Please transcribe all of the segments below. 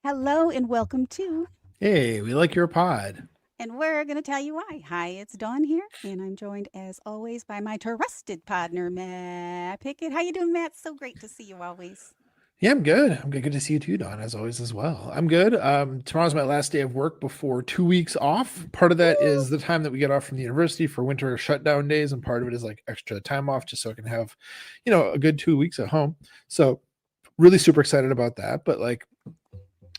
Hello and welcome to Hey, we like your pod. And we're going to tell you why. Hi, it's Dawn here, and I'm joined as always by my trusted partner, Matt Pickett. How you doing, Matt? So great to see you always. Yeah, I'm good. I'm good. Good to see you too, Don, as always as well. I'm good. Tomorrow's my last day of work before 2 weeks off. Part of that is the time that we get off from the university for winter shutdown days, and part of it is like extra time off just so I can have, a good 2 weeks at home. So really super excited about that. But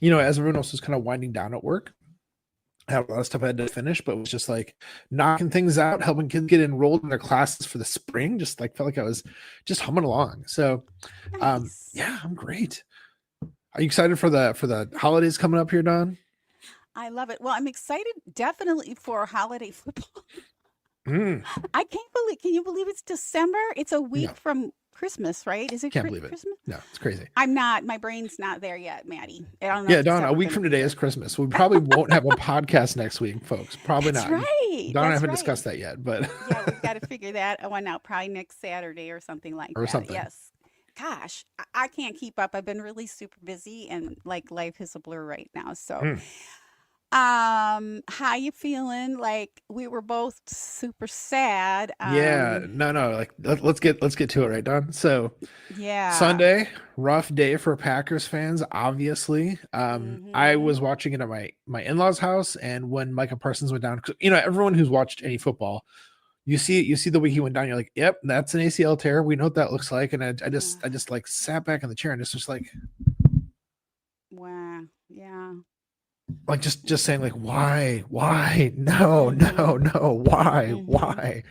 as everyone else was kind of winding down at work, I had a lot of stuff I had to finish, but it was just like knocking things out, helping kids get enrolled in their classes for the spring. Just like felt like I was just humming along. So, Nice. yeah, I'm great. Are you excited for the holidays coming up here, Don? I love it. Well, I'm excited definitely for holiday football. Mm, I can't believe, can you believe it's December? It's a week no, from Christmas, right? Is it can't believe it. Christmas? No, it's crazy. I'm not, my brain's not there yet, Maddie. I don't know Yeah, if it's Don, a ever week going to from be today there. is Christmas. We probably won't have a podcast next week, folks. Probably That's not. right. Don and I That's haven't right. discussed that yet, but Yeah, we've got to figure that one out probably next Saturday or something like or that. something. Yes. Gosh, I can't keep up. I've been really super busy and like life is a blur right now. So, Mm. how you feeling? Like we were both super sad. Yeah, no. Like let's get to it, right, Don? So Yeah. Sunday, rough day for Packers fans, obviously. I Mm-hmm. was watching it at my in-laws' house, and when Micah Parsons went down, 'cause, everyone who's watched any football, you see the way he went down, you're like, yep, that's an ACL tear. We know what that looks like. And I just like sat back in the chair and it's just Wow. Yeah. like just saying like, why, no, Mm-hmm. Mm-hmm. why?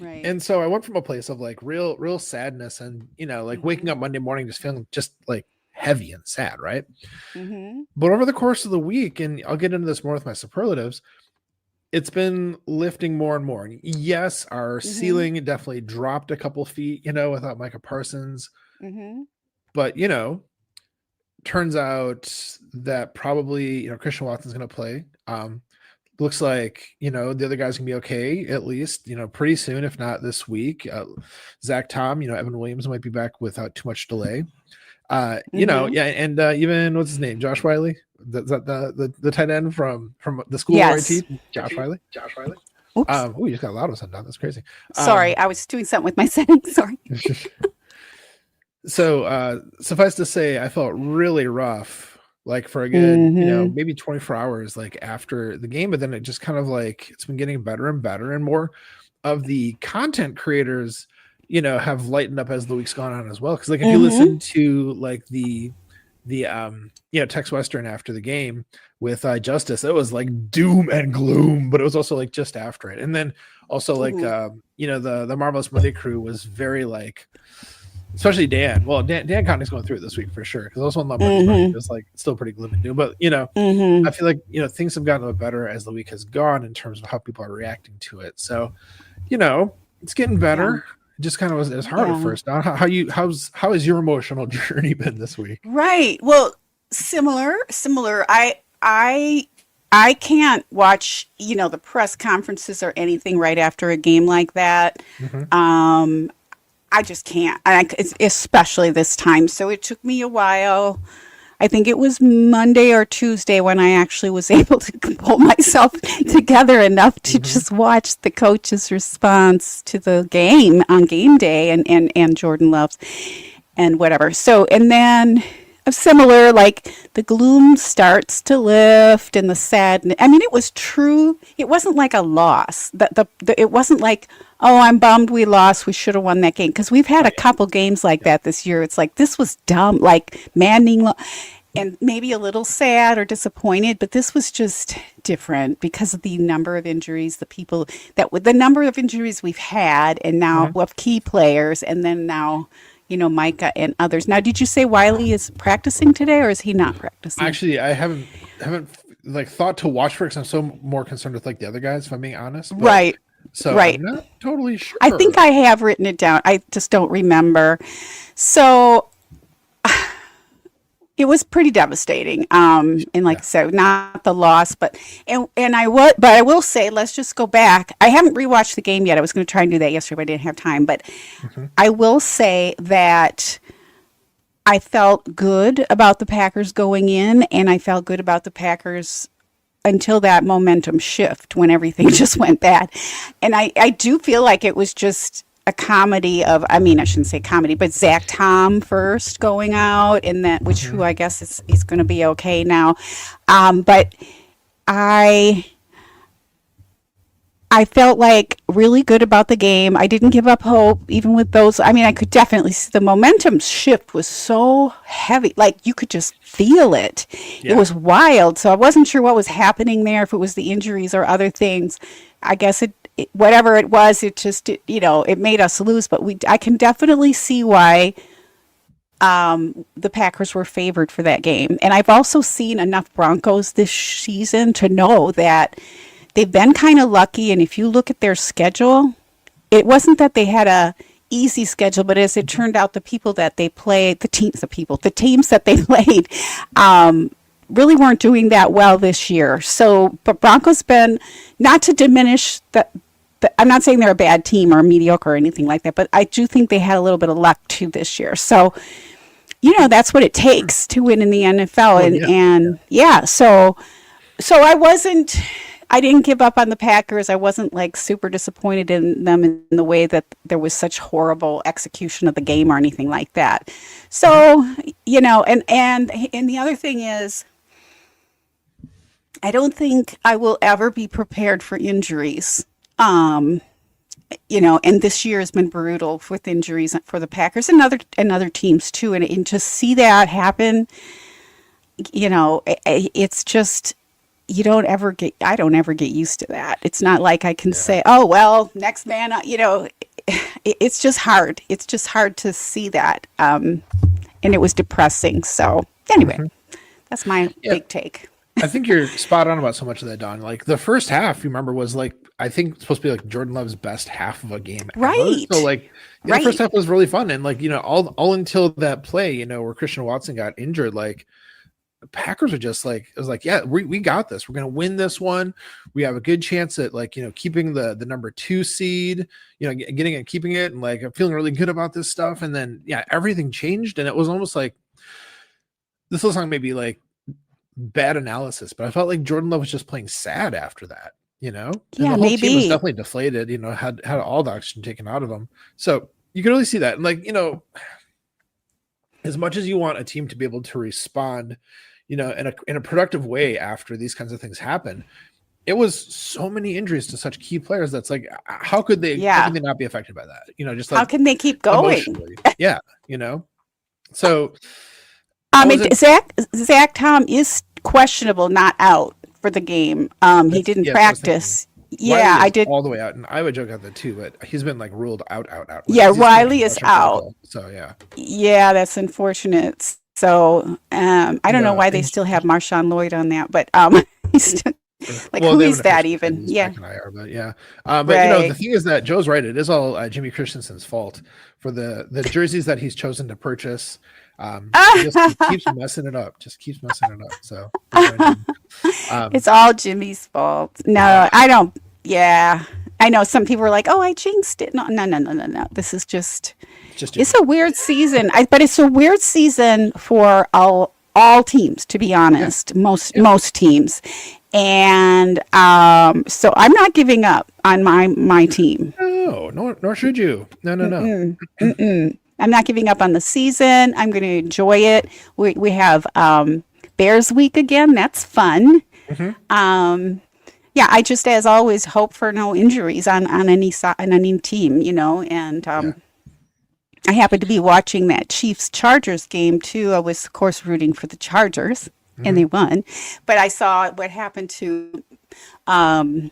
Right. And so I went from a place of like real sadness and like waking Mm-hmm. up Monday morning just feeling just like heavy and sad, right? Mm-hmm. But over the course of the week, and I'll get into this more with my superlatives, it's been lifting more and more. And yes, our Mm-hmm. ceiling definitely dropped a couple feet, without Micah Parsons. Mm-hmm. But turns out that probably Christian Watson's going to play. Looks like the other guys can be okay at least pretty soon, if not this week. Zach Tom, Evan Williams might be back without too much delay. Mm-hmm. Yeah, and even what's his name, Josh Wiley. Is that the tight end from the school where I Yes. teach, Josh Wiley. Oops. Oh, you just got loud on down. That's crazy. Sorry, I was doing something with my settings. Sorry. So suffice to say, I felt really rough, like for a good, Mm-hmm. maybe 24 hours, like after the game. But then it just kind of like it's been getting better and better, and more of the content creators, have lightened up as the week's gone on as well. Because like if you Mm-hmm. listen to like the Tex Western after the game with Justice, it was like doom and gloom, but it was also like just after it, and then also like Mm-hmm. the Marvelous Monday crew was very like. Especially Dan. Well, Dan Conley's going through it this week for sure. Because also on the Monday morning, it Mm-hmm. was like still pretty gloom and doom. But Mm-hmm. I feel like things have gotten a bit better as the week has gone in terms of how people are reacting to it. So, it's getting Yeah. better. It just kind of was hard at Yeah. first. Now, how has your emotional journey been this week? Right. Well, similar. I can't watch, the press conferences or anything right after a game like that. Mm-hmm. Um, I just can't. Especially this time. So it took me a while. I think it was Monday or Tuesday when I actually was able to pull myself together enough to Mm-hmm. just watch the coach's response to the game on game day and Jordan Love's and whatever. So, and then similar, like the gloom starts to lift and the sadness. I mean, it was true. It wasn't like a loss. It wasn't like, oh, I'm bummed we lost. We should have won that game. Because we've had a Right. couple games like Yep. that this year. It's like, this was dumb, like maddening. And maybe a little sad or disappointed, but this was just different because of the number of injuries, the number of injuries we've had, and now Mm-hmm. of key players, and then now, Micah and others. Now, did you say Wiley is practicing today, or is he not practicing? Actually, I haven't like thought to watch for because I'm so more concerned with like the other guys, if I'm being honest. But Right. so Right. I'm not totally I think sure. I have written it down. I just don't remember. So it was pretty devastating. And like I Yeah. said, not the loss, but I will say, let's just go back. I haven't rewatched the game yet. I was going to try and do that yesterday, but I didn't have time. But Hmm. I will say that I felt good about the Packers going in, and I felt good about the Packers until that momentum shift when everything just went bad. And I do feel like it was just a comedy of, I mean, I shouldn't say comedy, but Zach Tom first going out, and that, which Hmm. who I guess is he's going to be okay now. But I I felt like really good about the game. I didn't give up hope, even with those. I mean, I could definitely see the momentum shift was so heavy. Like you could just feel it. It Yeah. was wild. So I wasn't sure what was happening there, if it was the injuries or other things. I guess whatever it was, it just, it made us lose. But I can definitely see why the Packers were favored for that game. And I've also seen enough Broncos this season to know that they've been kind of lucky. And if you look at their schedule, it wasn't that they had a easy schedule, but as it turned out, the people that they played, the teams that they played, really weren't doing that well this year. So, but Broncos been, not to diminish that. I'm not saying they're a bad team or mediocre or anything like that, but I do think they had a little bit of luck too this year. So, that's what it takes to win in the NFL. Well, And yeah. and yeah, so I didn't give up on the Packers. I wasn't like super disappointed in them in the way that there was such horrible execution of the game or anything like that. Mhm. So, and the other thing is, I don't think I will ever be prepared for injuries. Um, and this year has been brutal with injuries for the Packers and other teams too. And to see that happen, it's just I don't ever get used to that. It's not like I can Yeah. say, oh well, next man, it's just hard. It's just hard to see that. And it was depressing. So anyway, Mhm. that's my Yeah. big take. I think you're spot on about so much of that, Don. Like the first half, you remember, was like I think supposed to be like Jordan Love's best half of a game ever. So Right. like the first Right. half was really fun, and like all until that play, where Christian Watson got injured, like the Packers are just like it was like, yeah, we got this. We're gonna win this one. We have a good chance at like keeping the number 2 seed, getting it, keeping it, and like I'm feeling really good about this stuff. And then yeah, everything changed, and it was almost like this was like maybe like bad analysis, but I felt like Jordan Love was just playing sad after that, and Yeah, the whole team was maybe. definitely deflated, had all the oxygen taken out of them. So you can really see that. And like, as much as you want a team to be able to respond, in a productive way after these kinds of things happen, it was so many injuries to such key players that's like, how Yeah. can they not be affected by that? Just How like can they keep going? emotionally. Yeah. So I And wasn't, Zach Tom is questionable, not out for the game. He didn't that's what I was thinking. practice. Yeah, Wiley I is did. all the way out, and I would joke about that too, but he's been like ruled out, Yeah, because he's still in Riley is concussion out. protocol. So yeah, Yeah, that's unfortunate. So I don't know yeah, why they and still have Marshawn Lloyd on that, but he's still, like, well, who they have an is that official said even? he's Yeah, back in IR, but yeah, but the right. thing is that Joe's right. It is all Jimmy Christensen's fault for the jerseys that he's chosen to purchase. He keeps messing it up, just keeps messing it up. So It's um, all Jimmy's fault. yeah, No, I don't. Yeah, I know some people are like, "Oh, I jinxed it." No, no, no, no, no, no. This is just. it's just It's Jimmy. a weird season. But it's a weird season for all teams, to be Yeah, honest. Most yeah. most teams, and so I'm not giving up on my team. No, nor should you. No. Mm-mm, mm-mm. I'm not giving up on the season. I'm going to enjoy it. We have Bears week again. That's fun. Hmm. Yeah, I just, as always, hope for no injuries on any team, and Yeah. I happened to be watching that Chiefs Chargers game too. I was, of course, rooting for the Chargers, and Hmm. they won. But I saw what happened to. Um,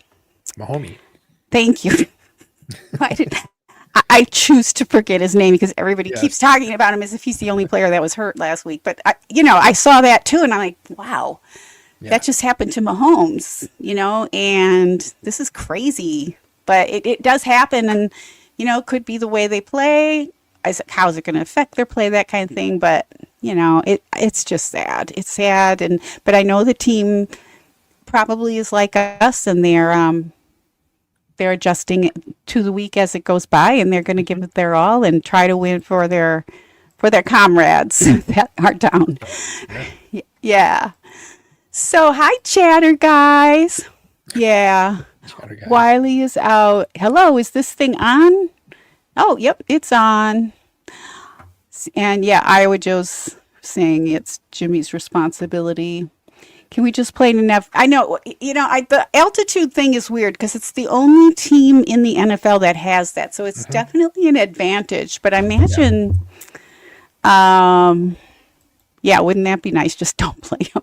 My homie. Thank you. Why did I choose to forget his name because everybody keeps Yes. talking about him as if he's the only player that was hurt last week. But I saw that too, and I'm like, wow, That just happened to Mahomes, and this is crazy. But it does happen, and, it could be the way they play. How's it going to affect their play, that kind of thing. But, it's just sad. It's sad. But I know the team probably is like us, and they're adjusting it to the week as it goes by, and they're going to give it their all and try to win for their comrades that are down. Yeah. So, hi, chatter guys. Yeah. Chatter guys. Wiley is out. Hello, is this thing on? Oh, yep, it's on. And yeah, Iowa Joe's saying it's Jimmy's responsibility. Can we just play enough? I know, the altitude thing is weird because it's the only team in the NFL that has that. So it's definitely an advantage. But I imagine, wouldn't that be nice? Just don't play them.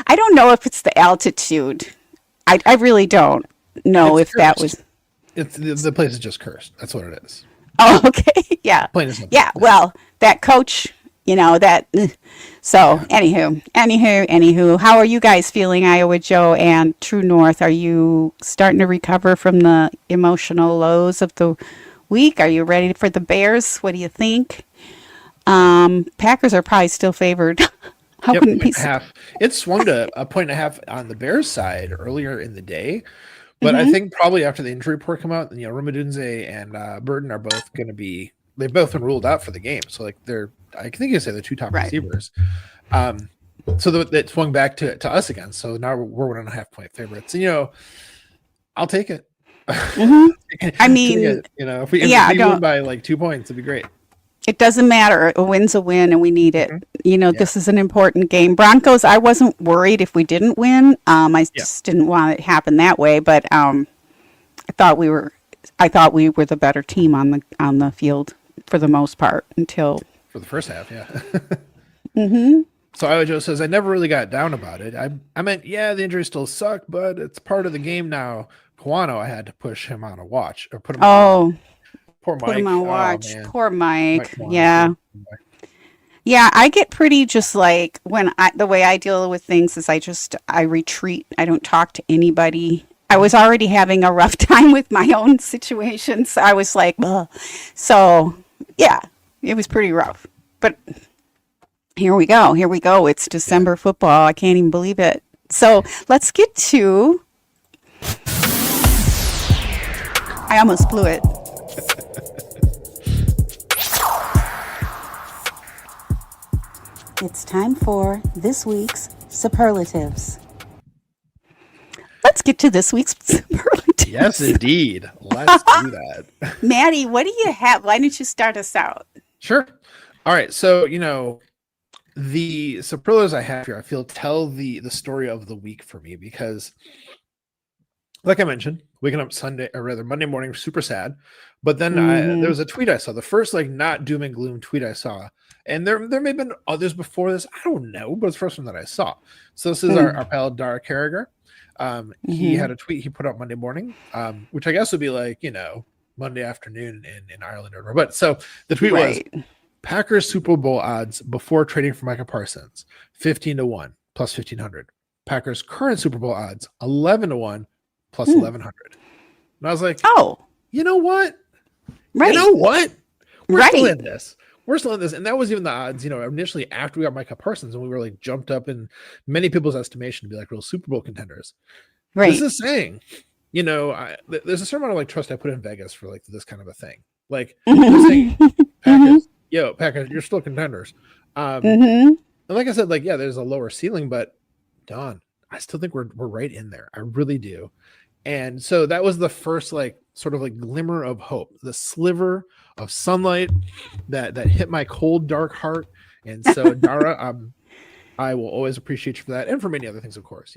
I don't know if it's the altitude. I really don't know if cursed. That was. It's the place is just cursed. That's what it is. Oh, okay. Yeah. Plain as simple. Yeah. Well, that coach, that. So, anywho, how are you guys feeling, Iowa Joe and True North? Are you starting to recover from the emotional lows of the week? Are you ready for the Bears? What do you think? Packers are probably still favored. I wouldn't be. It swung to a 1.5 on the Bears side earlier in the day, but I think probably after the injury report come out, Romadunze and Burton are both going to be. They've both been ruled out for the game, so I think you say the two top receivers. So that swung back to us again. So now we're 1.5 point favorites. And, I'll take it. I mean, if we win by like 2 points, it'd be great. It doesn't matter. A win's a win, and we need it. This is an important game. Broncos, I wasn't worried if we didn't win. I just didn't want it to happen that way. But I thought we were the better team on the field for the most part until for the first half. So Iowa Joe says I never really got down about it. I meant the injuries still suck, but it's part of the game now. Puano, I had to push him on a watch or put him. Poor Mike. Put him on watch. Oh, poor Mike. Yeah. Yeah, I get pretty just like the way I deal with things is I retreat. I don't talk to anybody. I was already having a rough time with my own situation. So I was like, ugh. So yeah, it was pretty rough. But here we go. It's December football. I can't even believe it. So let's get to, I almost blew it. It's time for this week's superlatives. Let's get to this week's superlatives. Yes, indeed. Let's do that. Maddie, what do you have? Why don't you start us out? Sure. All right. So, the superlatives I have here, I feel tell the story of the week for me because, like I mentioned, waking up Monday morning, super sad. But then there was a tweet I saw, the first not doom and gloom tweet I saw. And there may have been others before this. I don't know, but it's the first one that I saw. So this is our pal Dara Carragher. He had a tweet he put out Monday morning, which I guess would be Monday afternoon in Ireland or whatever. But so the tweet was Packers Super Bowl odds before trading for Micah Parsons, 15-1 plus 1,500. Packers current Super Bowl odds, 11-1 plus 1,100. And I was like, oh, you know what? Right. You know what? We're right. still in this. And that was even the odds, initially after we got Micah Parsons and we were jumped up in many people's estimation to be real Super Bowl contenders. Right. This is saying, there's a certain amount of trust I put in Vegas for this kind of a thing. Saying, Packers, you're still contenders. And like I said, there's a lower ceiling, but Dawn, I still think we're right in there. I really do. And so that was the first glimmer of hope, the sliver of sunlight that hit my cold, dark heart. And so Dara, I will always appreciate you for that and for many other things, of course,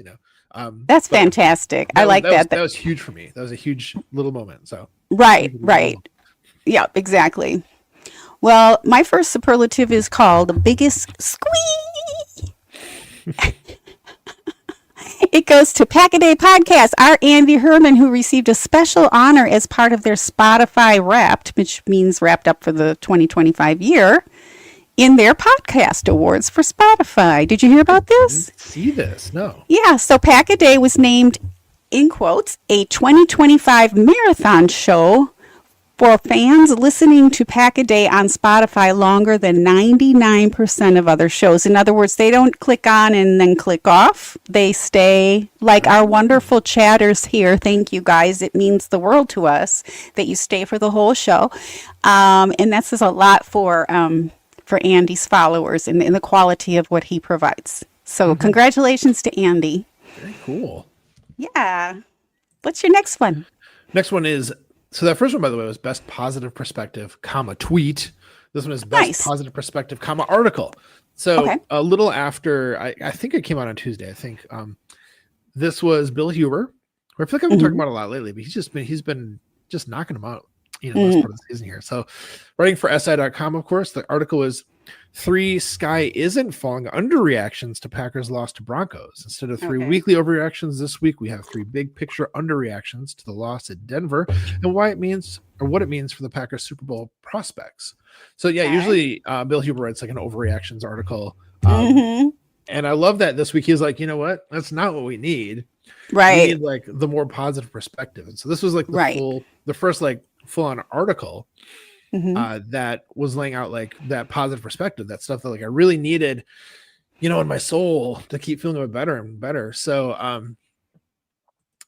That's fantastic. I like that. That was huge for me. That was a huge little moment. So right. Yeah, exactly. Well, my first superlative is called the biggest squee. It goes to Pack-A-Day Podcast, our Andy Herman, who received a special honor as part of their Spotify Wrapped, which means wrapped up for the 2025 year. in their podcast awards for Spotify. Did you hear about this? Didn't see this? No. Yeah, so Pack-A-Day was named, in quotes, a 2025 marathon show for fans listening to Pack-A-Day on Spotify longer than 99% of other shows. In other words, they don't click on and then click off. They stay like our wonderful chatters here. Thank you, guys. It means the world to us that you stay for the whole show. And that says a lot for Andy's followers and the quality of what he provides. So congratulations to Andy. Very cool. Yeah. What's your next one? Next one is, so that first one, by the way, was best positive perspective, comma, tweet. This one is best positive perspective, comma, article. So a little after, I think it came out on Tuesday, I think. This was Bill Huber, who I feel like I've been talking about a lot lately, but he's been just knocking them out, most part of the season here. So writing for SI.com, of course, the article is 3 Sky isn't falling underreactions to Packers' loss to Broncos. Instead of 3 weekly overreactions this week, we have 3 big picture underreactions to the loss at Denver and why it means, or what it means for the Packers Super Bowl prospects. So usually Bill Huber writes like an overreactions article. And I love that this week he's like, you know what? That's not what we need. Right. We need like the more positive perspective. And so this was like the first like full on article that was laying out like that positive perspective, that stuff that like I really needed, in my soul to keep feeling better and better. So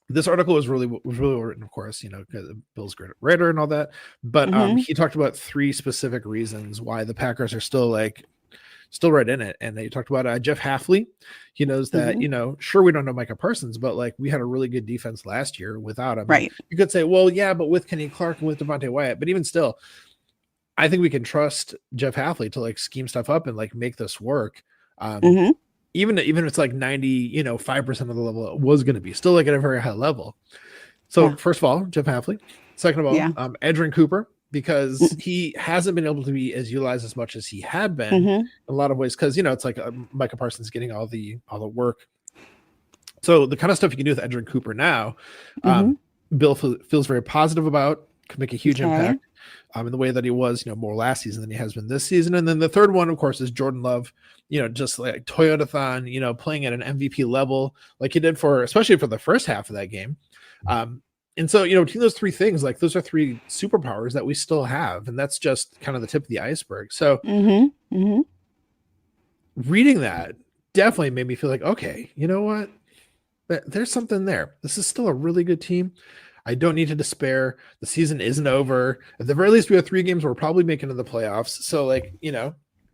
this article was really well written, of course, because Bill's great writer and all that. But he talked about 3 specific reasons why the Packers are still right in it. And they talked about Jeff Hafley. He knows that, sure, we don't know Micah Parsons, but like we had a really good defense last year without him. Right. You could say, well, yeah, but with Kenny Clark and with Devontae Wyatt, but even still, I think we can trust Jeff Hafley to like scheme stuff up and like make this work. Even if it's like 5% of the level it was going to be, still like at a very high level. So first of all, Jeff Hafley. Second of all, Edgerrin Cooper, because he hasn't been able to be as utilized as much as he had been in a lot of ways. Because it's like Micah Parsons getting all the work. So the kind of stuff you can do with Edgerrin Cooper now, Bill feels very positive about, could make a huge impact. In the way that he was, more last season than he has been this season. And then the third one, of course, is Jordan Love, just like Toyotathon, playing at an MVP level, like he did especially for the first half of that game. And so, between those 3 things, like those are 3 superpowers that we still have. And that's just kind of the tip of the iceberg. So reading that definitely made me feel like, okay, you know what? There's something there. This is still a really good team. I don't need to despair. The season isn't over. At the very least, we have 3 games we're probably making to the playoffs. So, like,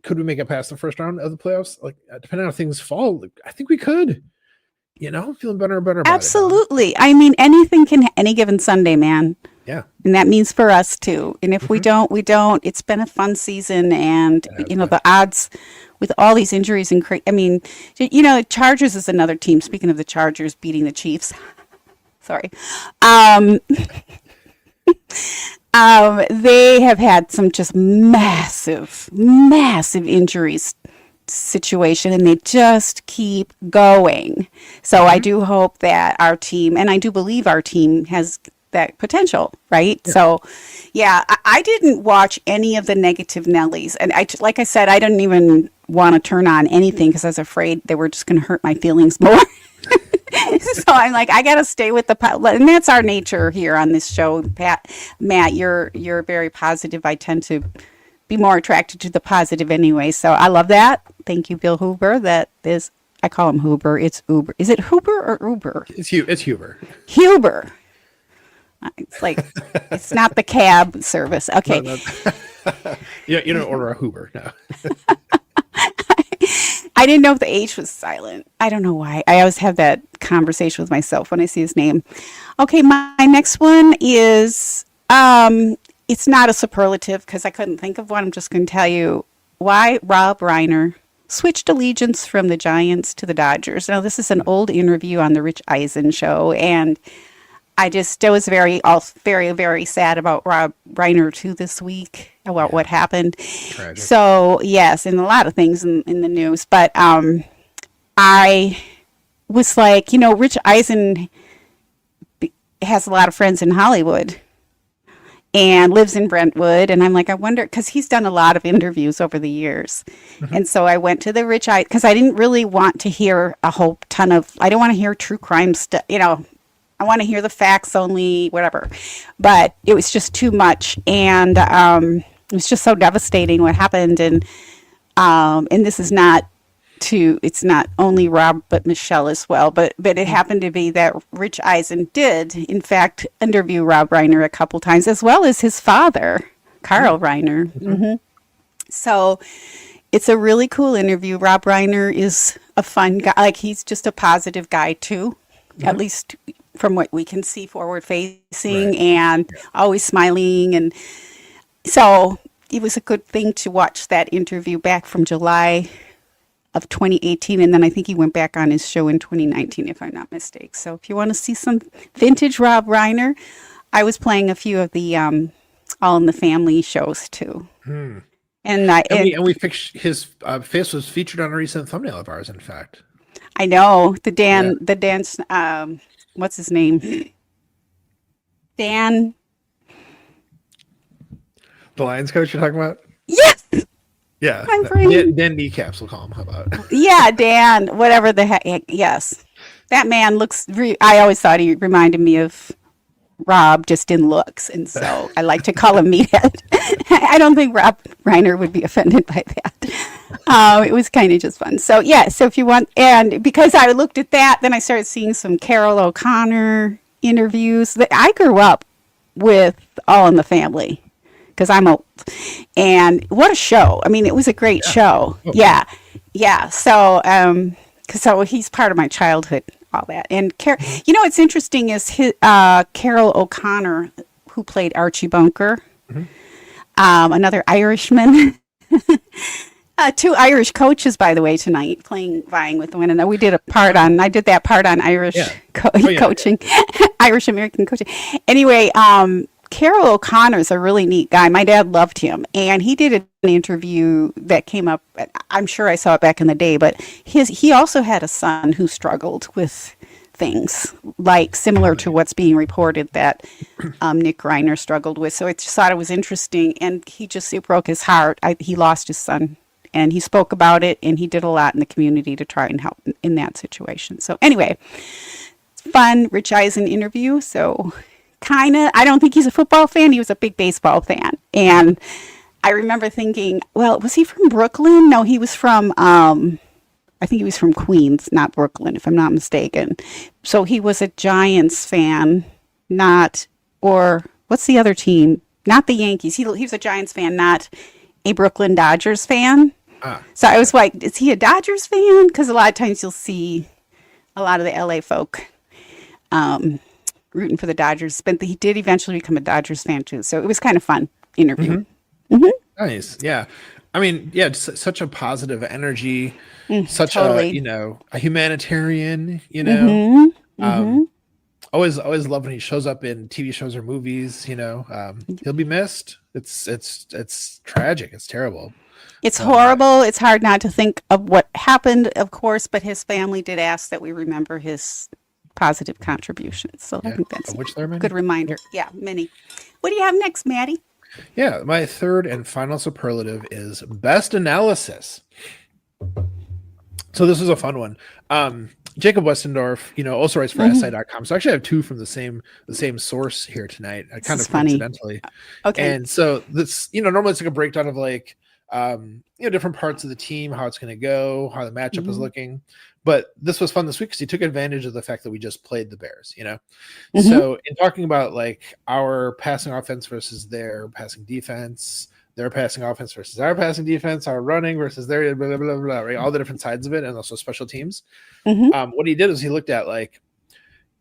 could we make it past the first round of the playoffs? Like, depending on how things fall, I think we could. Feeling better and better about Absolutely. I mean, anything can any given Sunday, man. Yeah. And that means for us too. And if we don't, we don't. It's been a fun season, and the odds with all these injuries and Chargers is another team. Speaking of the Chargers beating the Chiefs. Sorry. They have had some just massive injuries situation, and they just keep going. So I do hope that our team, and I do believe our team has that potential, right? Yeah. So I didn't watch any of the negative Nellies. And like I said, I didn't even want to turn on anything because I was afraid they were just going to hurt my feelings more. So I'm like, I got to stay with and that's our nature here on this show. Matt, you're very positive. I tend to be more attracted to the positive anyway. So I love that. Thank you, Bill Huber. I call him Huber. It's Uber. Is it Huber or Uber? It's Huber. Huber. It's like, it's not the cab service. Okay. No. You don't order a Huber, no. I didn't know if the H was silent. I don't know why. I always have that conversation with myself when I see his name. Okay, my next one is, it's not a superlative because I couldn't think of one. I'm just going to tell you why Rob Reiner switched allegiance from the Giants to the Dodgers. Now, this is an old interview on the Rich Eisen show, and I was very, very sad about Rob Reiner too this week about what happened. Tragic. So yes, and a lot of things in the news. But I was like, Rich Eisen has a lot of friends in Hollywood, and lives in Brentwood. And I'm like, I wonder, because he's done a lot of interviews over the years. Mhm. And so I went to the Rich Eisen, because I didn't really want to hear a whole ton of, I don't want to hear true crime stuff, I want to hear the facts only, whatever. But it was just too much. And it was just so devastating what happened. And this is not it's not only Rob but Michelle as well, but it happened to be that Rich Eisen did in fact interview Rob Reiner a couple times, as well as his father, Carl Reiner. So it's a really cool interview. Rob Reiner is a fun guy, like he's just a positive guy too, at least from what we can see, forward facing Right. and always smiling. And so it was a good thing to watch that interview back from July of 2018, and then I think he went back on his show in 2019, if I'm not mistaken. So if you want to see some vintage Rob Reiner, I was playing a few of the All in the Family shows too. Hmm. And We fixed his face was featured on a recent thumbnail of ours. In fact, I know the yeah, dance, what's his name? Dan. the Lions coach you're talking about. Yes, Yeah, my brain. Dan kneecaps. We'll call him. How about? Yeah, Dan. Whatever the heck. Yes, that man looks. I always thought he reminded me of Rob, just in looks, and so I like to call him Meathead. I don't think Rob Reiner would be offended by that. It was kind of just fun. So yeah, so if you want, and because I looked at that, then I started seeing some Carol O'Connor interviews. I grew up with All in the Family because I'm old, and what a show! I mean, it was a great show. Oh, Yeah, yeah. So he's part of my childhood, all that. And what's interesting is Carol O'Connor, who played Archie Bunker, another Irishman. Two Irish coaches, by the way, tonight vying with one another. I did that part on Irish Yeah. Oh, yeah. coaching, Irish American coaching. Anyway, Carol O'Connor's a really neat guy. My dad loved him, and he did an interview that came up. I'm sure I saw it back in the day, but he also had a son who struggled with things like similar to what's being reported that Nick Reiner struggled with. So I just thought it was interesting, and it broke his heart. He lost his son, and he spoke about it, and he did a lot in the community to try and help in that situation. So anyway, fun Rich Eisen interview. So I don't think he's a football fan. He was a big baseball fan. And I remember thinking, well, was he from Brooklyn? No, he was from, I think he was from Queens, not Brooklyn, if I'm not mistaken. So he was a Giants fan, or what's the other team? Not the Yankees. He was a Giants fan, not a Brooklyn Dodgers fan. So I was like, is he a Dodgers fan? Because a lot of times you'll see a lot of the LA folk rooting for the Dodgers, but he did eventually become a Dodgers fan too. So it was kind of fun interview. Nice. Yeah. I mean, yeah, such a positive energy, such Totally. a humanitarian, always love when he shows up in TV shows or movies, he'll be missed. It's tragic. It's terrible. It's horrible. It's hard not to think of what happened, of course, but his family did ask that we remember his positive contributions. So I think that's which there are a many. good reminder. Yeah, many. What do you have next, Maddie? Yeah, my third and final superlative is best analysis. So this is a fun one. Jacob Westendorf, also writes for SI.com. So I actually have two from the same source here tonight. Kind of coincidentally. Okay. And so this, normally it's like a breakdown of like different parts of the team, how it's going to go, how the matchup is looking. But this was fun this week because he took advantage of the fact that we just played the Bears, So in talking about like our passing offense versus their passing defense, their passing offense versus our passing defense, our running versus their blah, blah, blah, blah, right? All the different sides of it, and also special teams. What he did is he looked at like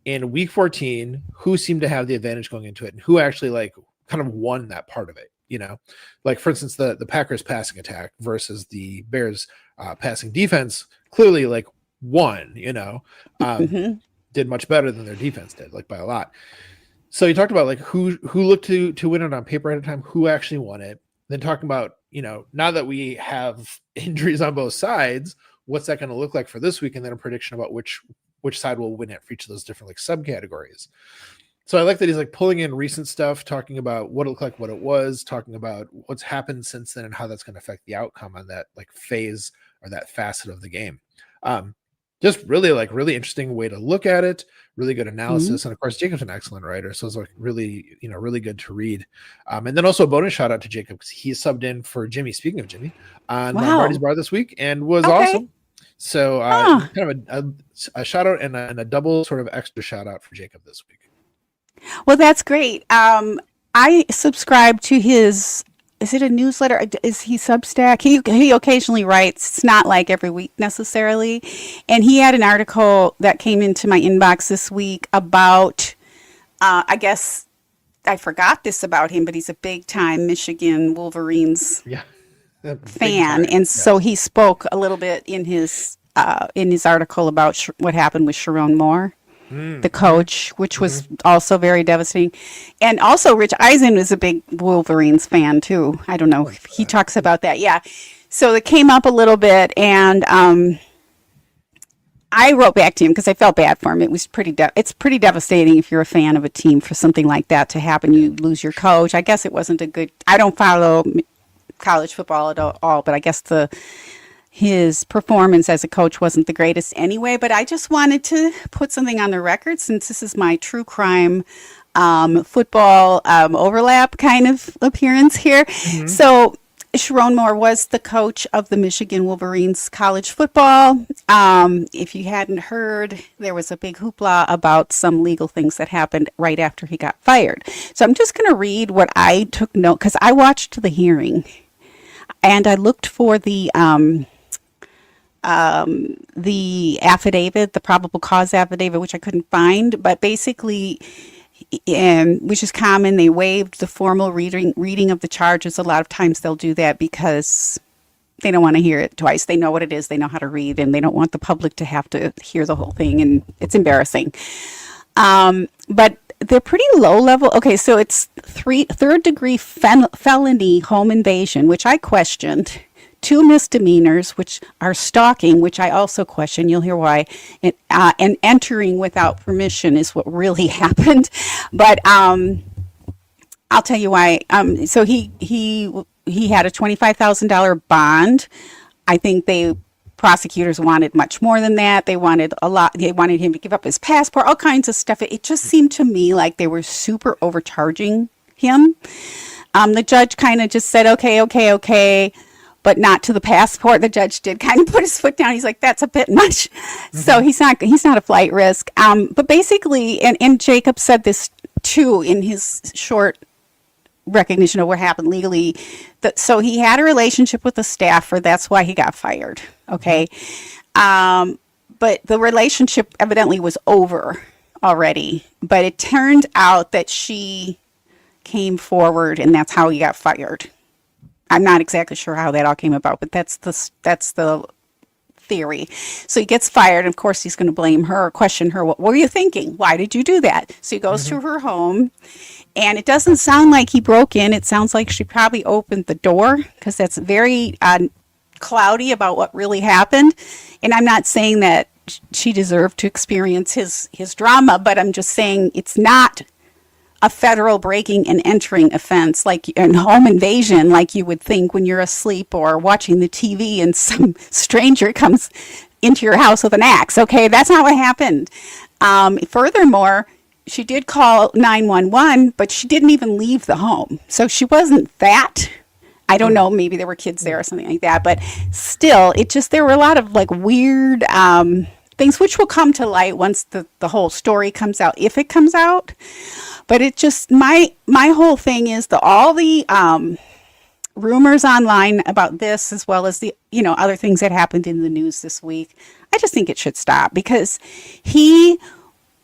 in week 14, who seemed to have the advantage going into it and who actually like kind of won that part of it. Like for instance, the Packers passing attack versus the Bears passing defense clearly like won, did much better than their defense did, like by a lot. So you talked about like who looked to win it on paper at a time, who actually won it. Then talking about, now that we have injuries on both sides, what's that going to look like for this week? And then a prediction about which side will win it for each of those different like subcategories. So I like that he's like pulling in recent stuff, talking about what it looked like, what it was, talking about what's happened since then and how that's going to affect the outcome on that like phase or that facet of the game. Just really interesting way to look at it. Really good analysis. And of course, Jacob's an excellent writer. So it's like really, really good to read. And then also a bonus shout out to Jacob because he subbed in for Jimmy. Speaking of Jimmy, on Lombardi's Bar this week and was awesome. So kind of a shout out and a double sort of extra shout out for Jacob this week. Well, that's great. I subscribe to his, is it a newsletter? Is he Substack? He occasionally writes. It's not like every week necessarily. And he had an article that came into my inbox this week about, I guess I forgot this about him, but he's a big time Michigan Wolverines fan. And so he spoke a little bit in his article about what happened with Sharon Moore, the coach, which was also very devastating. And also Rich Eisen was a big Wolverines fan too. I don't know if he talks about that. Yeah. So it came up a little bit, and I wrote back to him because I felt bad for him. It was it's pretty devastating if you're a fan of a team for something like that to happen. You lose your coach. I guess it wasn't a good, I don't follow college football at all, but I guess his performance as a coach wasn't the greatest anyway. But I just wanted to put something on the record since this is my true crime football overlap kind of appearance here. So Sharon Moore was the coach of the Michigan Wolverines college football. If you hadn't heard, there was a big hoopla about some legal things that happened right after he got fired. So I'm just going to read what I took note, because I watched the hearing and I looked for the affidavit, the probable cause affidavit, which I couldn't find, but basically, which is common, they waived the formal reading of the charges. A lot of times they'll do that because they don't want to hear it twice. They know what it is, they know how to read, and they don't want the public to have to hear the whole thing, and it's embarrassing. But they're pretty low level. Okay, so it's third degree felony home invasion, which I questioned. 2 misdemeanors, which are stalking, which I also question. You'll hear why. And entering without permission is what really happened. But I'll tell you why. So he had a $25,000 bond. I think prosecutors wanted much more than that. They wanted a lot. They wanted him to give up his passport, all kinds of stuff. It just seemed to me like they were super overcharging him. The judge kind of just said, okay, but not to the passport. The judge did kind of put his foot down. He's like, that's a bit much. So he's not a flight risk. But basically, and Jacob said this too in his short recognition of what happened legally. So he had a relationship with a staffer. That's why he got fired. Okay. But the relationship evidently was over already. But it turned out that she came forward, and that's how he got fired. I'm not exactly sure how that all came about, but that's the theory. So he gets fired, and of course he's going to blame her or question her. What were you thinking? Why did you do that? So he goes to her home, and it doesn't sound like he broke in. It sounds like she probably opened the door, because that's very cloudy about what really happened. And I'm not saying that she deserved to experience his drama, but I'm just saying it's not a federal breaking and entering offense, like an home invasion, like you would think when you're asleep or watching the TV and some stranger comes into your house with an axe. Okay, that's not what happened. Furthermore, she did call 911, but she didn't even leave the home. So she wasn't that. I don't know, maybe there were kids there or something like that, but still, there were a lot of like weird things, which will come to light once the whole story comes out, if it comes out. But it just, my whole thing is all the rumors online about this, as well as the, other things that happened in the news this week. I just think it should stop, because he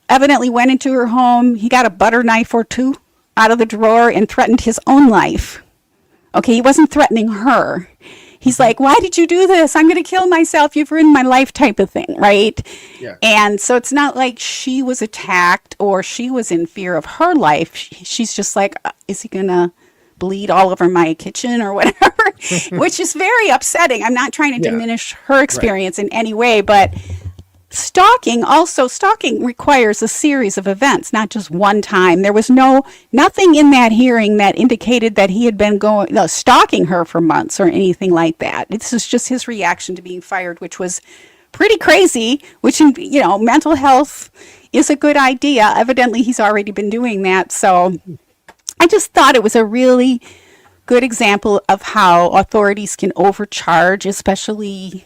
evidently went into her home. He got a butter knife or two out of the drawer and threatened his own life. Okay, he wasn't threatening her. He's like, why did you do this? I'm going to kill myself. You've ruined my life, type of thing, right? Yeah. And so it's not like she was attacked or she was in fear of her life. She's just like, is he going to bleed all over my kitchen or whatever? Which is very upsetting. I'm not trying to diminish her experience in any way, but stalking requires a series of events, not just one time. There was nothing in that hearing that indicated that he had been stalking her for months or anything like that. This is just his reaction to being fired, which was pretty crazy, which, mental health is a good idea. Evidently, he's already been doing that. So I just thought it was a really good example of how authorities can overcharge, especially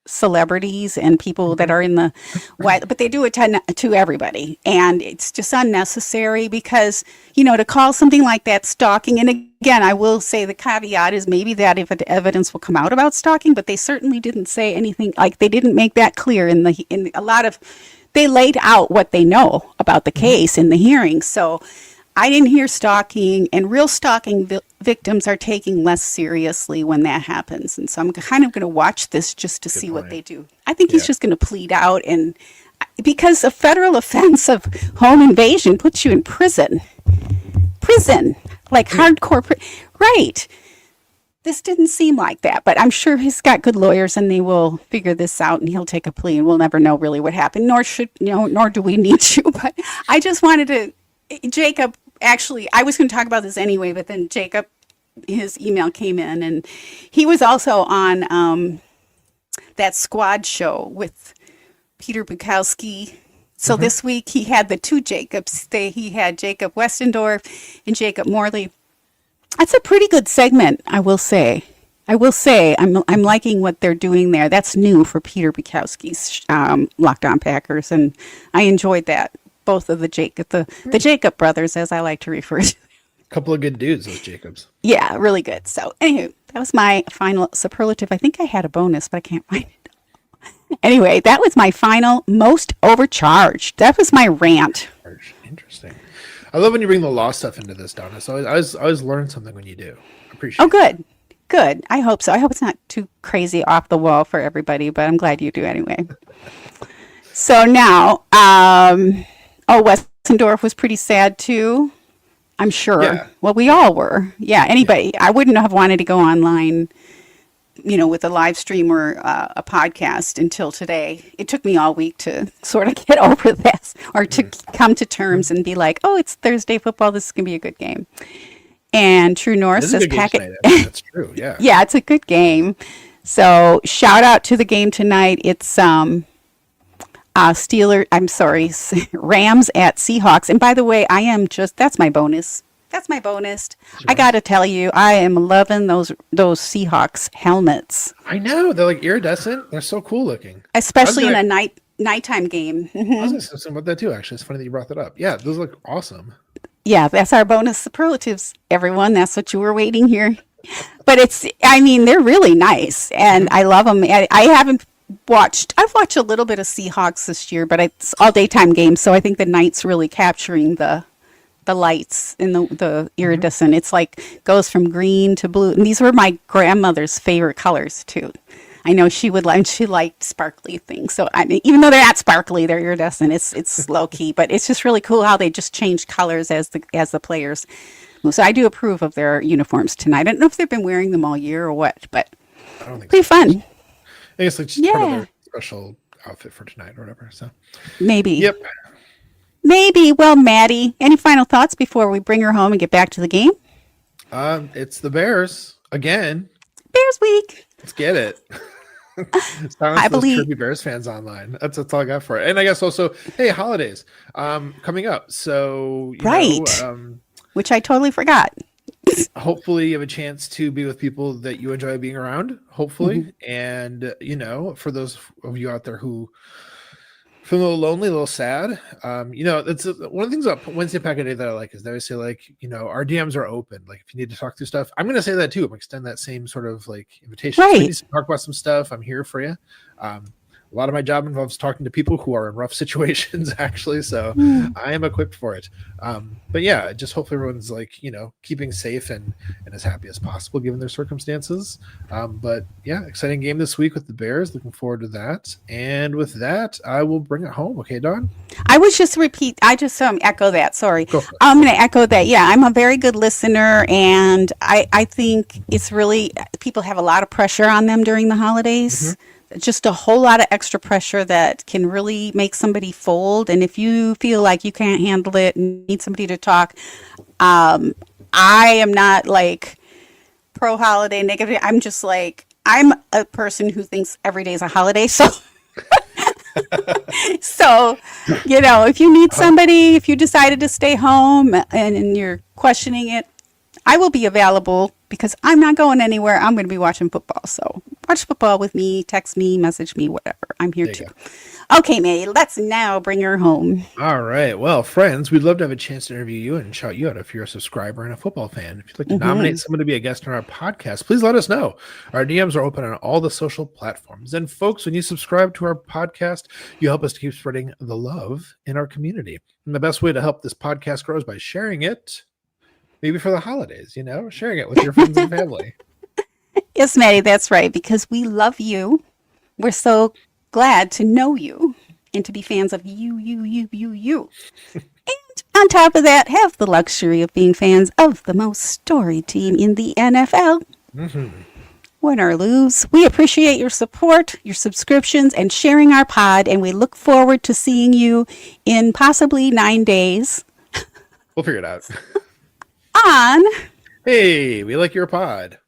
celebrities and people that are in the but they do it to everybody, and it's just unnecessary because to call something like that stalking. And again, I will say the caveat is maybe that if evidence will come out about stalking, but they certainly didn't say anything, like they didn't make that clear in a lot of, they laid out what they know about the case in the hearing. So I didn't hear stalking, and real stalking victims are taken less seriously when that happens. And so I'm kind of going to watch this just to see what they do. I think he's just going to plead out, and because a federal offense of home invasion puts you in prison, like hardcore, right. This didn't seem like that, but I'm sure he's got good lawyers and they will figure this out, and he'll take a plea, and we'll never know really what happened, nor do we need to. But I just wanted to, Jacob, actually, I was going to talk about this anyway, but then Jacob, his email came in, and he was also on that Squad show with Peter Bukowski. So this week he had the two Jacobs. He had Jacob Westendorf and Jacob Morley. That's a pretty good segment, I will say. I'm liking what they're doing there. That's new for Peter Bukowski's Locked On Packers, and I enjoyed that. Both of the Jacob brothers, as I like to refer to. Couple of good dudes, those Jacobs. Yeah, really good. So, anyway, that was my final superlative. I think I had a bonus, but I can't find it. Anyway, that was my final most overcharged. That was my rant. Interesting. I love when you bring the law stuff into this, Donna. So I always learn something when you do. I appreciate it. Oh, good. Good. I hope so. I hope it's not too crazy off the wall for everybody, but I'm glad you do anyway. So now, Westendorf was pretty sad too, I'm sure. Yeah. Well, we all were. Yeah, anybody. Yeah. I wouldn't have wanted to go online, with a live stream or a podcast until today. It took me all week to sort of get over this, or to come to terms and be like, oh, it's Thursday football. This is going to be a good game. And True North says Pickett. That's true, yeah. Yeah, it's a good game. So shout out to the game tonight. It's Rams at Seahawks. And by the way, that's my bonus. I got to tell you, I am loving those Seahawks helmets. I know. They're like iridescent. They're so cool looking. Especially in a nighttime game. I was going to say something about that too, actually. It's funny that you brought that up. Yeah, those look awesome. Yeah, that's our bonus superlatives, everyone. That's what you were waiting here. But they're really nice, and I love them. I've watched a little bit of Seahawks this year, but it's all daytime games, so I think the night's really capturing the lights and the iridescent. It's like goes from green to blue, and these were my grandmother's favorite colors too. I know she liked sparkly things. So even though they're not sparkly, they're iridescent. It's low key, but it's just really cool how they just change colors as the players move. So I do approve of their uniforms tonight. I don't know if they've been wearing them all year or what, but I don't think pretty fun. I guess it's just part of their special outfit for tonight or whatever. So maybe. Yep. Maybe. Well, Maddie, any final thoughts before we bring her home and get back to the game? It's the Bears again. Bears week. Let's get it. I believe trippy Bears fans online. That's all I got for it. And I guess also, hey, holidays coming up. So which I totally forgot. Hopefully you have a chance to be with people that you enjoy being around, hopefully. And, for those of you out there who feel a little lonely, a little sad, that's one of the things about Wednesday Packet Day that I like is they always say, our DMs are open. Like, if you need to talk through stuff, I'm going to say that too. I'm going to extend that same sort of invitation. Right. So you need to talk about some stuff. I'm here for you. A lot of my job involves talking to people who are in rough situations, actually. So I am equipped for it. But yeah, just hopefully everyone's keeping safe and as happy as possible given their circumstances. But yeah, exciting game this week with the Bears. Looking forward to that. And with that, I will bring it home. Okay, Dawn? I just echo that. Sorry. I'm going to echo that. Yeah, I'm a very good listener. And I think it's really, people have a lot of pressure on them during the holidays. just a whole lot of extra pressure that can really make somebody fold. And if you feel like you can't handle it and need somebody to talk, I am not like pro holiday negative. I'm just like, I'm a person who thinks every day is a holiday. So, so, if you need somebody, if you decided to stay home and you're questioning it, I will be available because I'm not going anywhere. I'm going to be watching football. So watch football with me, text me, message me, whatever. I'm here too. Okay, May, let's now bring her home. All right. Well, friends, we'd love to have a chance to interview you and shout you out if you're a subscriber and a football fan. If you'd like to nominate someone to be a guest on our podcast, please let us know. Our DMs are open on all the social platforms. And folks, when you subscribe to our podcast, you help us to keep spreading the love in our community. And the best way to help this podcast grow is by sharing it, maybe for the holidays, sharing it with your friends and family. Yes, Maddie, that's right, because we love you. We're so glad to know you and to be fans of you. And on top of that, have the luxury of being fans of the most storied team in the NFL. Win or lose, we appreciate your support, your subscriptions, and sharing our pod, and we look forward to seeing you in possibly 9 days. We'll figure it out. On Hey, we like your pod.